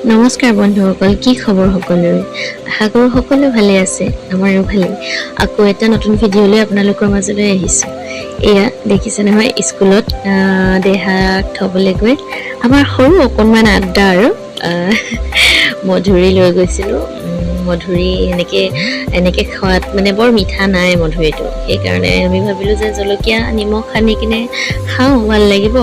নমস্কাৰ বন্ধুসকল, কি খবৰ সকলোৰে? আশা কৰোঁ সকলোৱে ভালে আছে। আমাৰো ভালেই। আকৌ এটা নতুন ভিডিঅ' লৈ আপোনালোকৰ মাজলৈ আহিছোঁ। এয়া দেখিছে নহয়, স্কুলত দেহাক থ'বলৈ গৈ আমাৰ সৰু অকণমান আড্ডা আৰু মধুৰি লৈ গৈছিলোঁ। মধুৰি এনেকৈ খোৱাত মানে বৰ মিঠা নাই মধুৰিটো, সেইকাৰণে আমি ভাবিলোঁ যে জলকীয়া নিমখ সানি কিনে খাওঁ, ভাল লাগিব।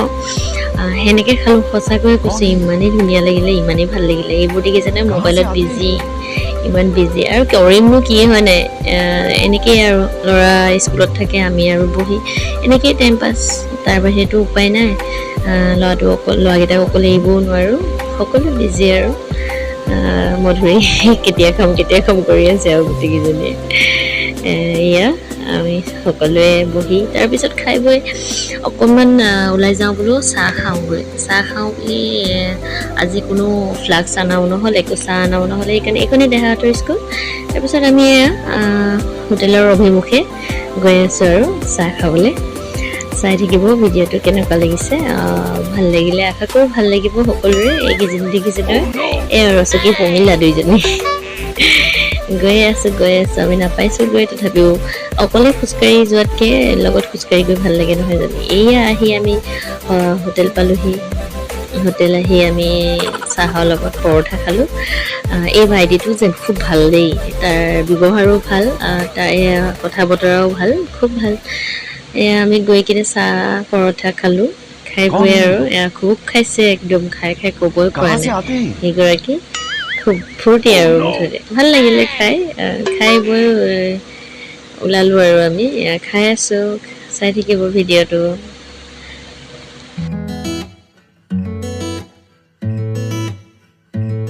সেনেকৈ খালোঁ। সঁচাকৈ কৈছোঁ, ইমানেই ধুনীয়া লাগিলে, ইমানেই ভাল লাগিলে। এইবোৰ দেখিছেনে, মোবাইলত ইমান বিজি আৰু কৰিমনো কি, হয় নাই? এনেকেই আৰু ল'ৰা স্কুলত থাকে, আমি আৰু বহি এনেকেই টাইম পাছ, তাৰ বাহিৰেতো উপায় নাই। ল'ৰাকেইটাক অকলে এৰিবও নোৱাৰোঁ, সকলো বিজি আৰু মধুৰি কেতিয়া খাম কৰি আছে আৰু গোটেইকেইজনীয়ে। এয়া আমি সকলোৱে বহি তাৰপিছত খাই বৈ অকণমান ওলাই যাওঁ বোলো, চাহ খাওঁ বুলি আজি কোনো ফ্লাক্স আনাও নহ'ল, একো চাহ আনাও নহ'লে, সেইকাৰণে এইখনেই দেহাহঁতৰ স্কুল। তাৰপিছত আমি হোটেলৰ অভিমুখে গৈ আছোঁ আৰু চাহ খাবলৈ। চাই থাকিব ভিডিঅ'টো কেনেকুৱা লাগিছে। ভাল লাগিলে, আশা কৰোঁ ভাল লাগিব সকলোৰে। এইকেইজনী দেখিছে তই, ৰচকী পমিলা দুইজনী গৈ আছোঁ আমি নাপাইছোঁ গৈ, তথাপিও অকলে খোজকাঢ়ি যোৱাতকৈ লগত খোজকাঢ়ি গৈ ভাল লাগে, নহয় জানো? এয়া আহি আমি হোটেল পালোহি। হোটেল আহি আমি চাহৰ লগত পৰঠা খালোঁ। এই ভাইটিটো যেন খুব ভাল দেই, তাৰ ব্যৱহাৰো ভাল, তাৰ কথা বতৰাও ভাল, খুব ভাল। আমি গৈ কিনে চাহ পৰঠা খালোঁ। খাই বৈ আৰু খুব খাইছে, একদম খাই ক'বই পৰা নাই সেইগৰাকী। খুব ফূৰ্তি আৰু মুঠতে ভাল লাগিলে খাই বৈ ওলালোঁ আৰু আমি খাই আছোঁ। চাই থাকিব ভিডিঅ'টো।